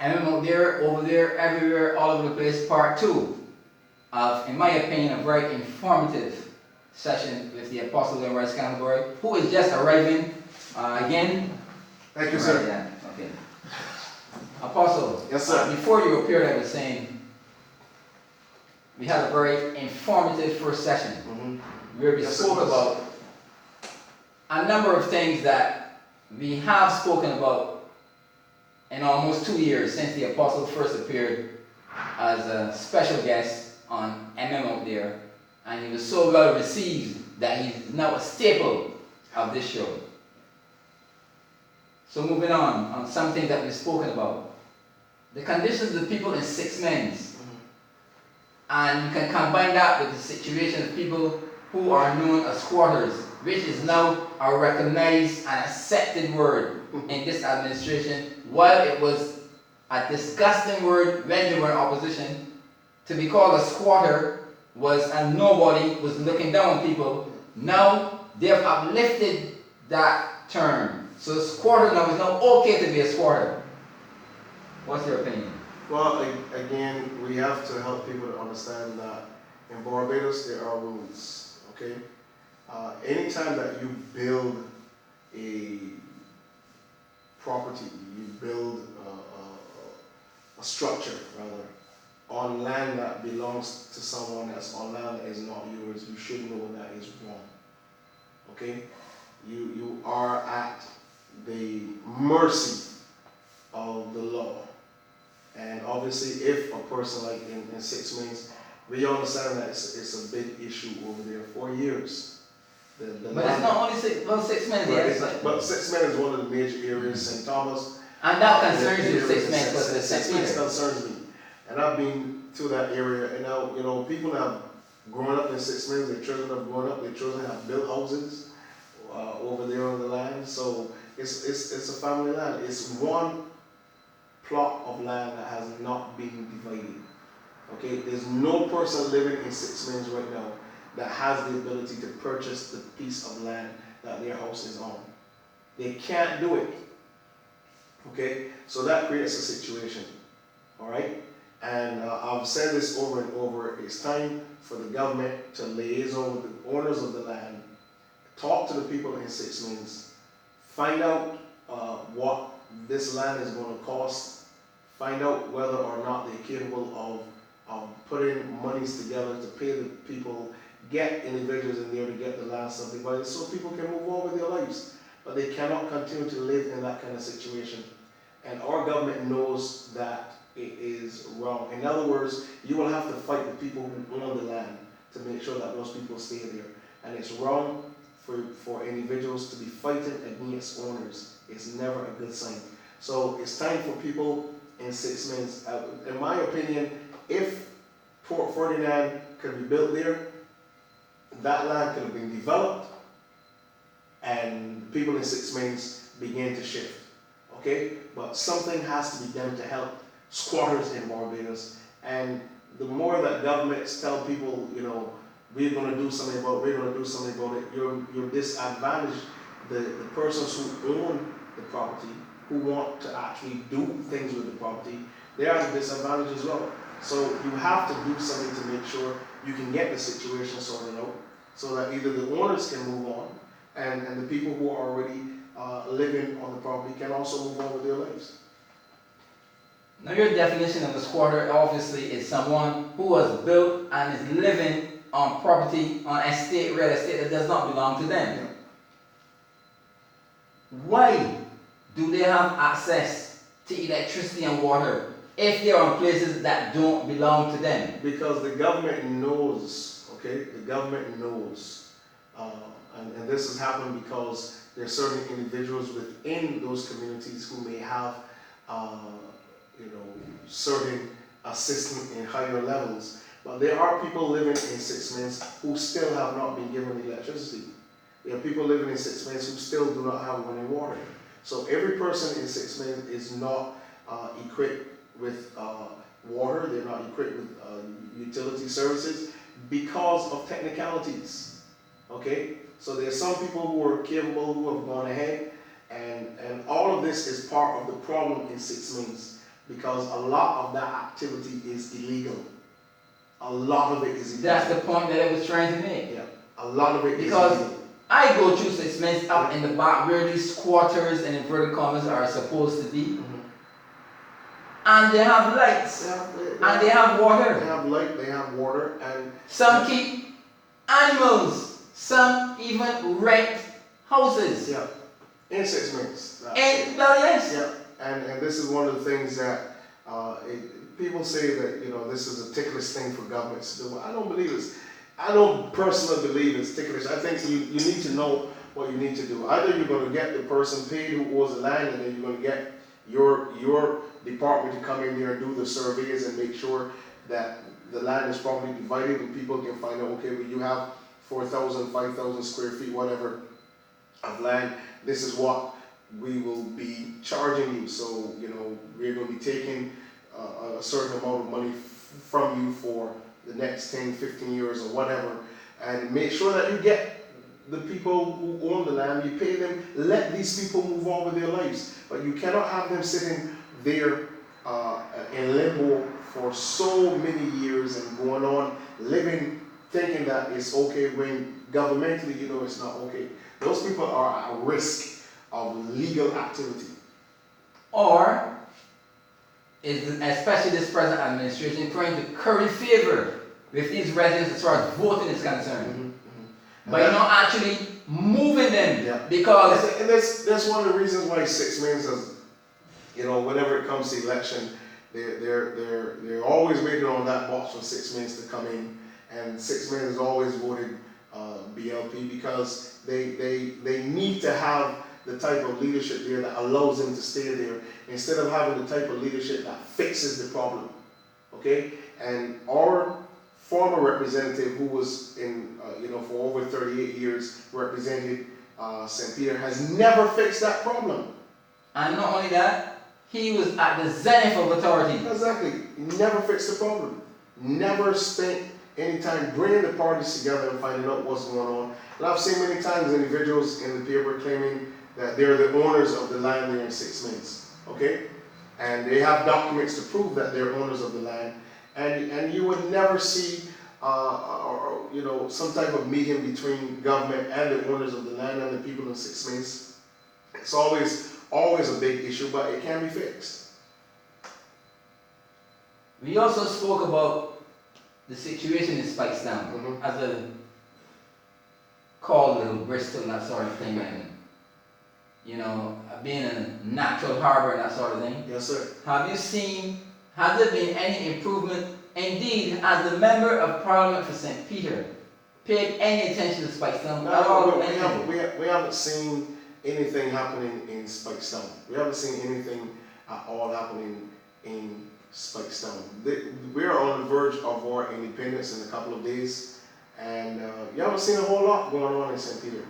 M.M Out There, Over There, Everywhere, All Over the Place, Part 2 of, in my opinion, a very informative session with the Apostle and Rice Canterbury, who is just arriving again. Thank you, sir. Yeah, okay. Apostle, yes, sir. Before you appeared, I was saying we had a very informative first session where we spoke about a number of things that we have spoken about in almost 2 years since the Apostle first appeared as a special guest on M.M Out There, and he was so well received that he's now a staple of this show. So moving on something that we've spoken about, the conditions of the people in Six Men's, and you can combine that with the situation of people who are known as squatters, which is now a recognized and accepted word in this administration, while it was a disgusting word when they were in opposition. To be called a squatter was, and nobody was looking down on people. Now they have uplifted that term. So squatter now is now okay to be a squatter. What's your opinion? Well, again, we have to help people to understand that in Barbados there are rules, okay? Anytime that you build a property, you build a structure, rather, on land that belongs to someone else, on land that is not yours, you should know that is wrong, okay? You are at the mercy of the law. And obviously, if a person like in Six Men's, we understand that it's a big issue over there for years. But it's not only Six Men's, right, but Six Men's is one of the major areas, St. Thomas. And that concerns you, Six Men's, because the Six Men's concerns me. And I've been to that area, and now, you know, people have grown up in Six Men's, their children have grown up, their children have built houses over there on the land. So it's a family land. It's one plot of land that has not been divided. Okay, there's no person living in Six Men's right now that has the ability to purchase the piece of land that their house is on. They can't do it. Okay, so that creates a situation. All right, and I've said this over and over. It's time for the government to liaison with the owners of the land, talk to the people in Six Men's, find out what this land is going to cost, find out whether or not they're capable of putting monies together to pay the people, get individuals in there to get the land subdivided so people can move on with their lives. But they cannot continue to live in that kind of situation. And our government knows that it is wrong. In other words, you will have to fight the people who own the land to make sure that those people stay there. And it's wrong for individuals to be fighting against owners. It's never a good sign. So it's time for people in Six Men's. In my opinion, if Port Ferdinand could be built there, that land could have been developed and people in Six Men's began to shift. Okay? But something has to be done to help squatters in Barbados. And the more that governments tell people, you know, we're going to do something about it, you're disadvantaged the persons who own the property, who want to actually do things with the property. They are at a disadvantage as well. So you have to do something to make sure you can get the situation sorted out so that either the owners can move on and the people who are already living on the property can also move on with their lives. Now your definition of a squatter obviously is someone who has built and is living on property, on estate, real estate that does not belong to them. Yeah. Why do they have access to electricity and water if they are in places that don't belong to them? Because the government knows, okay? The government knows. And this has happened because there are certain individuals within those communities who may have, certain assistance in higher levels. But there are people living in Six Men's who still have not been given electricity. There are people living in Six Men's who still do not have running water. So every person in Six Men's is not equipped with water. They're not equipped with utility services because of technicalities. Okay? So there are some people who are capable, who have gone ahead, and all of this is part of the problem in Six Men's. because a lot of that activity is illegal. A lot of it is illegal. That's the point that I was trying to make. Yeah, a lot of it Because is illegal. I go through 6 months up in the back where these squatters and inverted commas are supposed to be. And they have lights. And they have water. They have light, they have water, and some keep animals. Some even rent houses. Yeah, in 6 months. And yes. Yeah, and this is one of the things that people say that, you know, this is a ticklish thing for governments to do. I don't believe it's. I don't personally believe it's ticklish. I think you need to know what you need to do. Either you're going to get the person paid who owns the land, and then you're going to get your department to come in there and do the surveys and make sure that the land is properly divided and people can find out, okay, well, you have 4,000, 5,000 square feet, whatever, of land. This is what we will be charging you. So, you know, we're going to be taking a certain amount of money from you for the next 10, 15 years or whatever, and make sure that you get the people who own the land, you pay them, let these people move on with their lives. But you cannot have them sitting there in limbo for so many years and going on living, thinking that it's okay when governmentally you know it's not okay. Those people are at risk of legal activity. Or is especially this present administration trying to curry favor with these residents as far as voting is concerned, by not actually moving them, because and that's one of the reasons why 6 months is, you know, whenever it comes to election, they're always waiting on that box for 6 months to come in, and 6 months is always voted BLP because they need to have the type of leadership there that allows them to stay there, instead of having the type of leadership that fixes the problem. Okay, and our former representative, who was in, you know, for over 38 years, represented St. Peter, has never fixed that problem. And not only that, he was at the zenith of authority. Exactly. He never fixed the problem. Never spent any time bringing the parties together and finding out what's going on. And I've seen many times individuals in the paper claiming that they're the owners of the land there in 6 months. Okay? And they have documents to prove that they're owners of the land. And you would never see you know, some type of meeting between government and the owners of the land and the people in 6 months. It's always a big issue, but it can be fixed. We also spoke about the situation in Spikestown as a call little Bristol and that sort of thing, and you know, being a natural harbor and that sort of thing. Yes, sir. Has there been any improvement? Indeed, has the Member of Parliament for St. Peter paid any attention to Spikestown at all? We haven't seen anything happening in Spikestown. We haven't seen anything at all happening in Spikestown. We're on the verge of our independence in a couple of days, and you haven't seen a whole lot going on in St. Peter.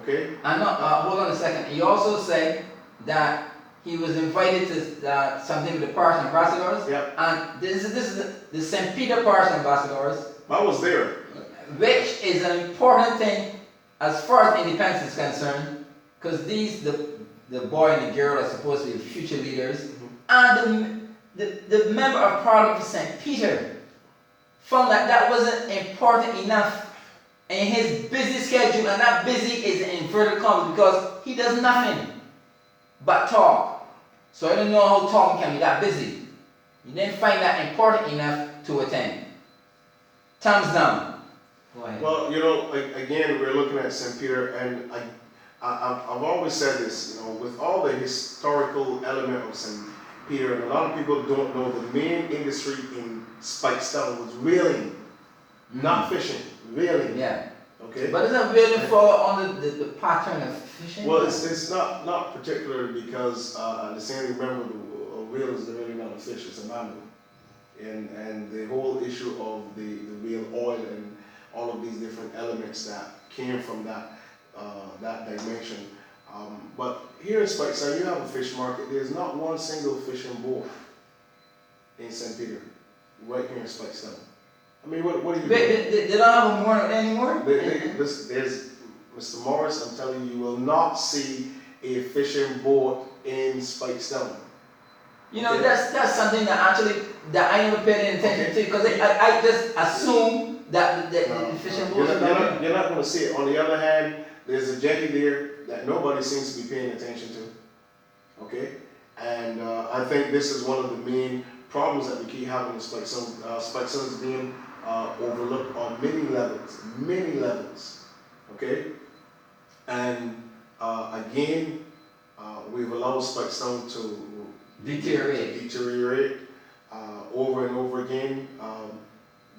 Okay? And hold on a second. He also said that he was invited to something with the Parish Ambassadors. Yep. And this is the St. Peter Parish Ambassadors. I was there. Which is an important thing as far as independence is concerned, because the boy and the girl are supposed to be future leaders. And the Member of Parliament for St. Peter found that wasn't important enough in his busy schedule, and that busy is in inverted commas because he does nothing but talk. So I don't know how talking can be that busy. He didn't find that important enough to attend. Thumbs down. Go ahead. Well, you know, again, we're looking at St. Peter, and I've always said this, you know, with all the historical element of St. Peter, and a lot of people don't know, the main industry in Spikestown was whaling, not fishing, whaling. Yeah. Okay. But doesn't whaling fall under the pattern of fishing? Well, it's not particularly because the same, remember, a whale is really not a fish, it's a mammal. And the whole issue of the whale oil and all of these different elements that came from that dimension. But here in Spikestown, you have a fish market. There's not one single fishing boat in St. Peter, right here in Spikestown. I mean, what do you do? They don't have a mooring anymore? There's, Mr. Morris, I'm telling you, you will not see a fishing boat in Spikestown. You know, Okay. that's something that actually that I never paid any attention to because I just assume that the fishing boats are down there. You're not going to see it. On the other hand, there's a jetty there that nobody seems to be paying attention to. Okay, and I think this is one of the main problems that we keep having is Spike Sun is being overlooked on many levels. Okay, and again, we've allowed Spike Sun to deteriorate over and over again.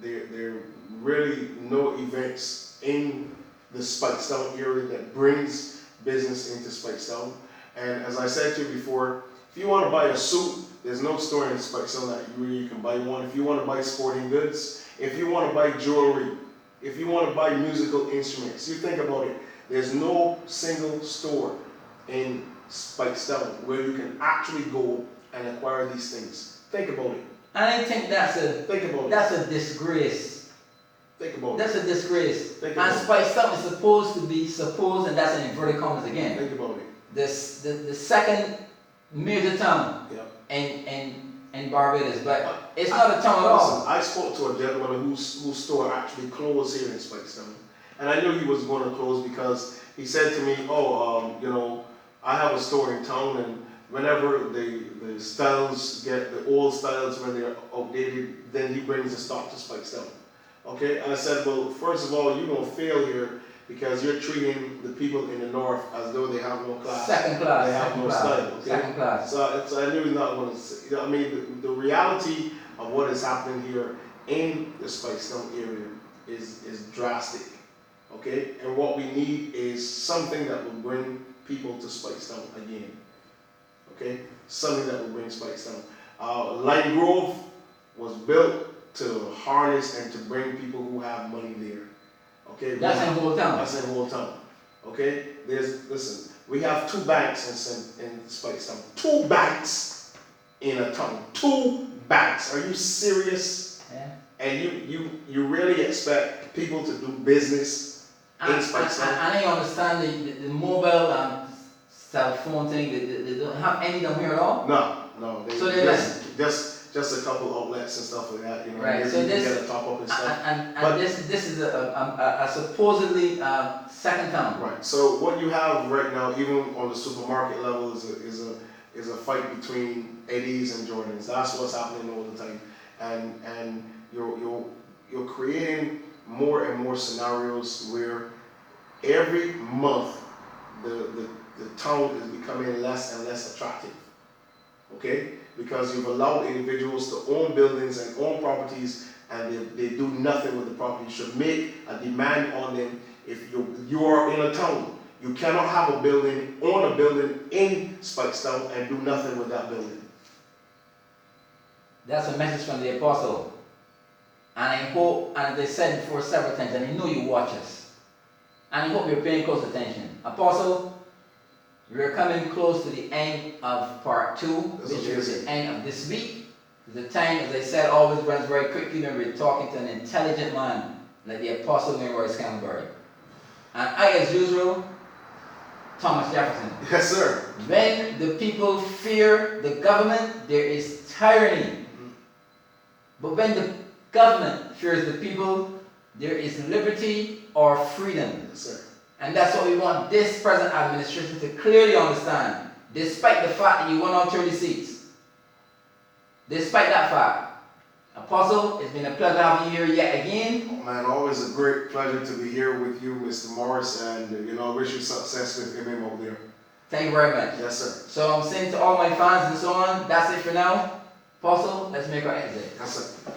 There are really no events in the Spikestown area that brings business into Spikestown. And as I said to you before, if you want to buy a suit, there's no store in Spikestown that you can buy one. If you want to buy sporting goods, if you want to buy jewelry, if you want to buy musical instruments, you think about it. There's no single store in Spikestown where you can actually go and acquire these things. Think about it. I think that's a disgrace. Think about That's it. a disgrace. Think And about it. Spice Up is supposed, and that's in inverted commas again. Think about it. The second major town Yeah. in Barbados, but it's not a town at all. Listen, I spoke to a gentleman whose store actually closed here in Spikestown, and I knew he was going to close because he said to me, I have a store in town, and whenever the styles get the old styles when they're outdated, then he brings the stock to Spikestown. Okay, and I said, well, first of all, you're gonna fail here because you're treating the people in the north as though they have no class. Second class. They have no style. Okay? Second class. So I knew he's not going to say. I mean, the reality of what is happening here in the Spikestown area is drastic. Okay, and what we need is something that will bring people to Spikestown again. Okay, something that will bring Spikestown. Light Grove was built to harness and to bring people who have money there. Okay, That's in whole town. That's in whole town. Okay, listen, we have 2 banks in Spikestown. 2 banks in a town. 2 banks. Are you serious? Yeah. And you really expect people to do business in Spikestown? And I understand the mobile cell phone thing. They don't have any down here at all. No. So they're just a couple outlets and stuff like that. Right. Maybe So you can this get a top up and stuff. And this is a supposedly second town. Right. So what you have right now, even on the supermarket level, is a fight between Eddies and Jordans. That's what's happening all the time, and you're creating more and more scenarios where every month the town is becoming less and less attractive. Okay, because you've allowed individuals to own buildings and own properties, and they do nothing with the property. You should make a demand on them. If you are in a town, you cannot have a building, own a building in Spikestown and do nothing with that building. That's a message from the apostle. And I hope, and they said before several times, and I know you watch us. And I hope you're paying close attention. Apostle, we're coming close to the end of part 2, which is the end of this week. The time, as I said, always runs very quickly when we're talking to an intelligent man like the Apostle Royce Campbell. And I, as usual, Thomas Jefferson. Yes, sir. When the people fear the government, there is tyranny. But when the government fears the people, there is liberty or freedom. Yes, sir. And that's what we want this present administration to clearly understand, despite the fact that you won all 30 seats. Despite that fact. Apostle, it's been a pleasure having you here yet again. Oh, man, always a great pleasure to be here with you, Mr. Morris, and I wish you success with M.M Out There. Thank you very much. Yes, sir. So I'm saying to all my fans and so on, that's it for now. Apostle, let's make our exit. Yes, sir.